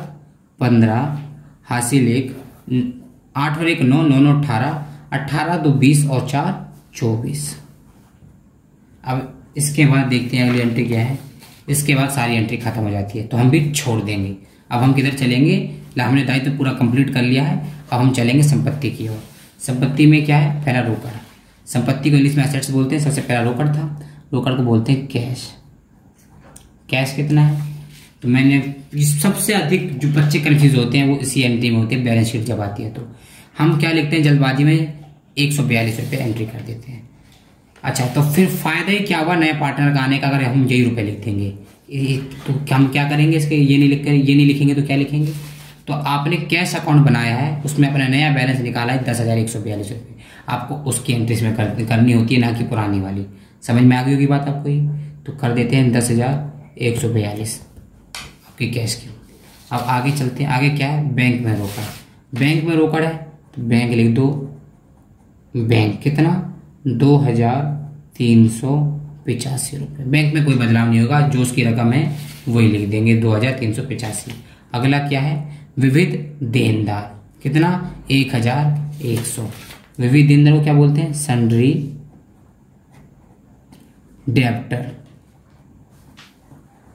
15 हासिल 1, 8 और 1 9, 9 9 18, 18 2 20 और 4 24। अब इसके बाद देखते हैं अगली एंट्री क्या है। इसके बाद सारी एंट्री खत्म हो जाती है, तो हम भी छोड़ देंगे। अब हम किधर चलेंगे, हमने दायित्व पूरा कंप्लीट कर लिया है, अब हम चलेंगे संपत्ति की ओर। संपत्ति में क्या है, पहला रोकड़। संपत्ति को इंग्लिश में एसेट्स बोलते हैं। सबसे पहला रोकड़ था, रोकड़ को बोलते हैं कैश। कैश कितना है, तो मैंने सबसे अधिक जो बच्चे कंफ्यूज होते हैं वो इसी एंट्री में होते हैं, बैलेंस शीट जब आती है तो हम क्या लिखते हैं जल्दबाजी में, 142 रुपये एंट्री कर देते हैं। अच्छा, तो फिर फायदा ही क्या हुआ नए पार्टनर का आने का अगर हम यही रुपए लिख देंगे? तो हम क्या करेंगे इसके, ये नहीं लिख कर, ये नहीं लिखेंगे तो क्या लिखेंगे? तो आपने कैश अकाउंट बनाया है, उसमें अपना नया बैलेंस निकाला है 10,142 रुपये, आपको उसकी एंट्री इसमें करनी होती है, ना कि पुरानी वाली। समझ में आ गई होगी बात आपको ये? तो कर देते हैं 10,142 आपकी कैश की। अब आगे चलते हैं, आगे क्या है? बैंक में रोकड़। बैंक में रोकड़ है तो बैंक लिख दो, बैंक कितना? 2,385 रुपये। बैंक में कोई बदलाव नहीं होगा, जो उसकी रकम है वही लिख देंगे 2,385। अगला क्या है? विविध देनदार, कितना? 1,100। विविध देनदार को क्या बोलते हैं? Sundry debtor.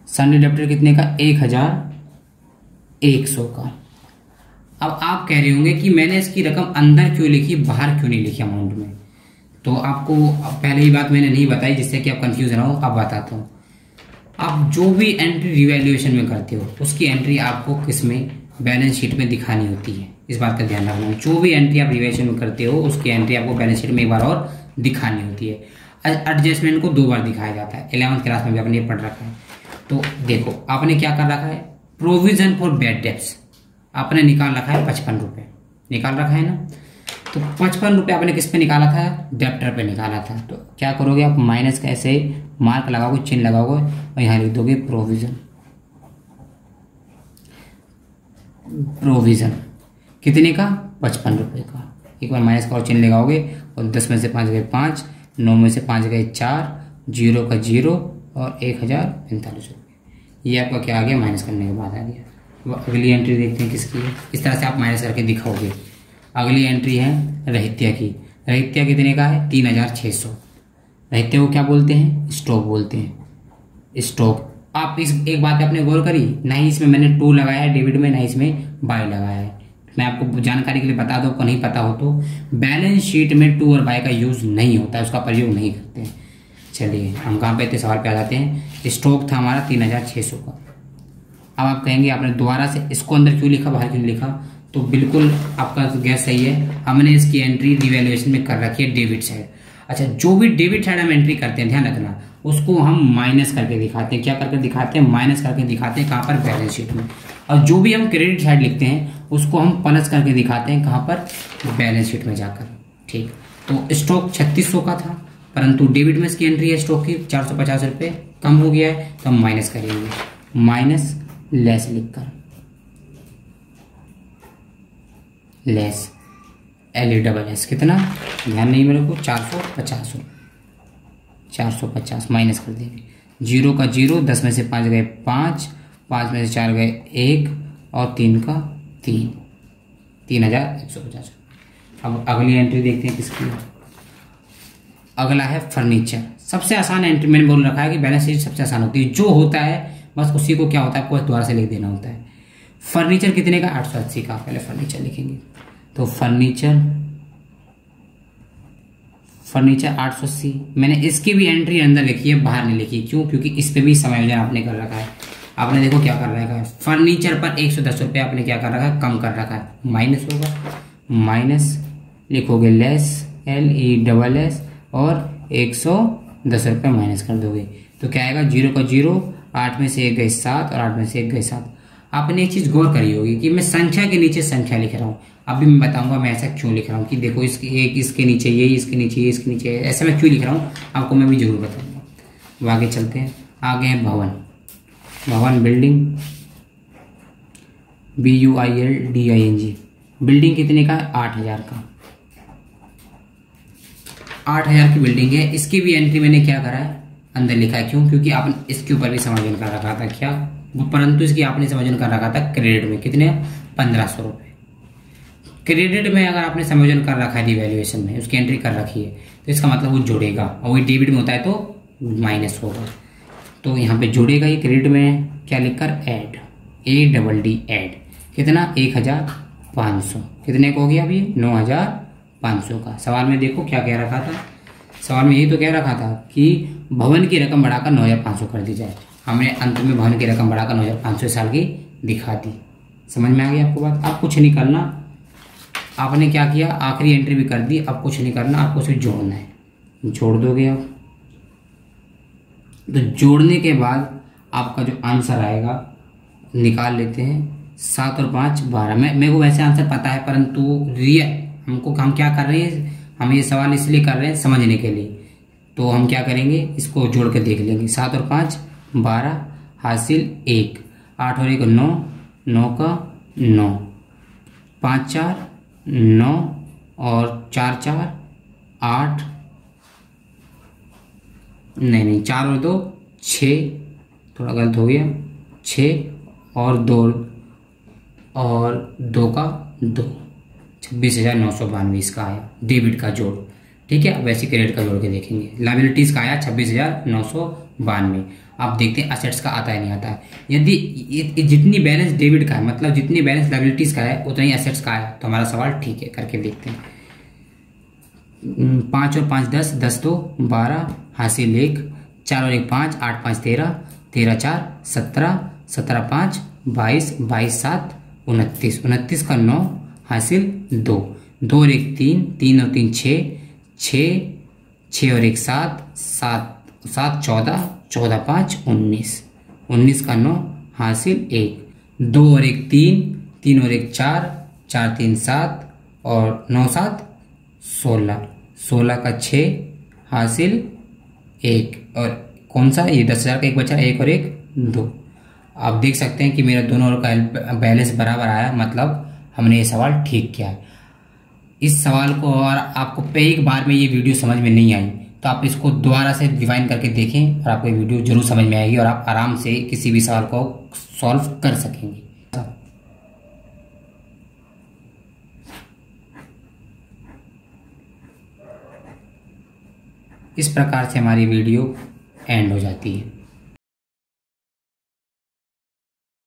सन्ड्री डेब्टर कितने का? 1,100 का। अब आप कह रहे होंगे कि मैंने इसकी रकम अंदर क्यों लिखी, बाहर क्यों नहीं लिखी अमाउंट में? तो आपको पहले ही बात मैंने नहीं बताई, जिससे कि आप कंफ्यूज ना हो। अब बताता हूँ। आप जो भी एंट्री रिवैल्यूएशन में करते हो, उसकी एंट्री आपको किसमें? बैलेंस शीट में दिखानी होती है। इस बात का ध्यान रखना। जो भी एंट्री आप रिवैल्यूएशन में करते हो, उसकी एंट्री आपको बैलेंस शीट में एक बार और दिखानी होती है। एडजस्टमेंट को 2 बार दिखाया जाता है। 11th क्लास में भी आपने ये पढ़ रखा है। तो देखो, आपने क्या कर रखा है? प्रोविजन फॉर बैड डेब्ट्स आपने निकाल रखा है 55 रुपये, निकाल रखा है ना? तो 55 रुपये आपने किस पे निकाला था? डेब्टर पे निकाला था। तो क्या करोगे आप? माइनस का ऐसे मार्क लगाओगे, चिन्ह लगाओगे और यहाँ लिख दोगे प्रोविजन। प्रोविजन कितने का? 55 रुपये का। एक बार माइनस का और चिन्ह लगाओगे और 10 में से 5 गए 5, 9 में से 5 गए 4, 0 का 0 और 1,045 रुपये। ये आपका क्या आ गया? माइनस करने के बाद आ गया। अगली एंट्री देखते हैं किसकी है। इस तरह से आप माइनस करके दिखाओगे। अगली एंट्री है रहत्या की। रहत्या कितने का है? 3,600। रहत्या को क्या बोलते हैं? स्टॉक बोलते हैं। स्टॉक। आप इस एक बात आपने गौर करी, ना ही इसमें मैंने टू लगाया है डेबिट में, ना इसमें बाय लगाया है। मैं आपको जानकारी के लिए बता दूं, आपको नहीं पता हो तो, बैलेंस शीट में टू और बाय का यूज नहीं होता है, उसका प्रयोग नहीं करते हैं। चलिए हम कहाँ पे थे? सवाल पे आ जाते हैं। स्टॉक था हमारा 3,600 का। अब आप कहेंगे आपने दोबारा से इसको अंदर क्यों लिखा, बाहर क्यों लिखा? तो बिल्कुल आपका गैस सही है। हमने इसकी एंट्री रिवैल्यूएशन में कर रखी है डेबिट साइड। अच्छा, जो भी डेबिट साइड हम एंट्री करते हैं, ध्यान रखना, उसको हम माइनस करके दिखाते हैं। क्या करके दिखाते हैं? माइनस करके दिखाते हैं। कहाँ पर? बैलेंस शीट में। और जो भी हम क्रेडिट साइड लिखते हैं, उसको हम प्लस करके दिखाते हैं। कहाँ पर? बैलेंस शीट में जाकर। ठीक। तो स्टॉक 3,600 का था, परंतु डेबिट में इसकी एंट्री है स्टॉक की 450 रुपये, कम हो गया है, तो हम माइनस करेंगे। माइनस लेस लिखकर, लेस LESS कितना? ध्यान नहीं मेरे को, 450 रुपये। 450 माइनस कर देंगे। 0 का 0, 10 में से 5 गए 5, 5 में से 4 गए 1 और 3 का 3, 3,150। अब अगली एंट्री देखते हैं किसकी है। अगला है फर्नीचर। सबसे आसान एंट्री मैंने बोल रखा है कि बैलेंस शीट सबसे आसान होती है। जो होता है बस उसी को क्या होता है, आपको दोबारा से लिख देना होता है। फर्नीचर कितने का? 880 का। पहले फर्नीचर लिखेंगे तो फर्नीचर 880। मैंने इसकी भी एंट्री अंदर लिखी है, बाहर नहीं लिखी। क्यों? क्योंकि इस पे भी समायोजन आपने कर रखा है। आपने देखो क्या कर रखा है, फर्नीचर पर 110 रुपये आपने क्या कर रखा है? कम कर रखा है। माइनस होगा, माइनस लिखोगे लेस LESS और 110 रुपये माइनस कर दोगे तो क्या आएगा? 0 का 0, 8 में से 1 गए 7 और 8 में से 1 गए 7। आपने एक चीज गौर करी होगी कि मैं संख्या के नीचे संख्या लिख रहा हूँ। अभी मैं बताऊंगा मैं ऐसा क्यों लिख रहा हूँ, कि देखो इसके एक इसके नीचे ये, इसके नीचे ये, इसके नीचे ऐसा मैं क्यों लिख रहा हूँ, आपको मैं भी जरूर बताऊंगा। तो आगे चलते हैं। आगे है भवन। भवन बिल्डिंग, BUILDING। बिल्डिंग कितने का? 8,000 का। 8,000 की बिल्डिंग है। इसकी भी एंट्री मैंने क्या करा है? अंदर लिखा है। क्यों? क्योंकि आपने इसके ऊपर भी समायोजन कर रखा था। क्या? परंतु इसकी आपने समायोजन कर रखा था क्रेडिट में। कितने? 1,500 रुपये। क्रेडिट में अगर आपने समायोजन कर रखा है रिवैल्यूएशन में, उसकी एंट्री कर रखी है, तो इसका मतलब वो जुड़ेगा। और वही डेबिट में होता है तो माइनस होगा। तो यहाँ पे जुड़ेगा ये क्रेडिट में। क्या लिखकर? Add, ADD add. कितना? 1,500। कितने का हो गया अभी? 9,500 का। सवाल में देखो क्या कह रखा था। सवाल में यही तो कह रखा था कि भवन की रकम बढ़ाकर 9,500 कर दी जाए। हमने अंत में भवन की रकम बढ़ाकर 9,500 साल की दिखा दी। समझ में आ गई आपको बात? अब कुछ नहीं करना। आपने क्या किया? आखिरी एंट्री भी कर दी। अब कुछ नहीं करना, आपको सिर्फ जोड़ना है। जोड़ दोगे आप। तो जोड़ने के बाद आपका जो आंसर आएगा निकाल लेते हैं। 7 और 5 12। मेरे को वैसे आंसर पता है, परंतु हम क्या कर रहे हैं, हम ये सवाल इसलिए कर रहे हैं समझने के लिए। तो हम क्या करेंगे, इसको जोड़ के देख लेंगे। 7 और 5 12 हासिल 1, 8 और 1 9, 9 का 9, 5 4 9 और 4 4 8, नहीं 4 और 2 6, थोड़ा गलत हो गया, 6 और 2 का 2, 26,992 इसका आया डेबिट का जोड़। ठीक है, अब वैसे क्रेडिट का जोड़ के देखेंगे। लायबिलिटीज का आया 26,992। आप देखते हैं असेट्स का आता है नहीं आता है। यदि जितनी बैलेंस डेबिट का है, मतलब जितनी बैलेंस लायबिलिटीज का है उतना ही असेट्स का आया, तो हमारा सवाल ठीक है। करके देखते हैं। 5 और 5 10, 10 2 12 हासिल 1, 4 और 1 5, 8 5 13, 13 4 17, 17 5 22, 22 7 29, 29 का 9 हासिल 2, 2 और 1 3, 3 और 3 6, 6 और 1 7, 7 14, 14 5 19, 19 का 9 हासिल 1, 2 और 1 3, 3 और 1 4, 4 3 7 और 9 7 16, 16 का 6 हासिल 1। और कौन सा, ये 10,000 का 1 बचा, 1 और 1 2। आप देख सकते हैं कि मेरा दोनों का बैलेंस बराबर आया, मतलब हमने ये सवाल ठीक किया है। इस सवाल को और आपको एक बार में ये वीडियो समझ में नहीं आई तो आप इसको दोबारा से रिवाइंड करके देखें और आपको ये वीडियो जरूर समझ में आएगी और आप आराम से किसी भी सवाल को सॉल्व कर सकेंगे। इस प्रकार से हमारी वीडियो एंड हो जाती है।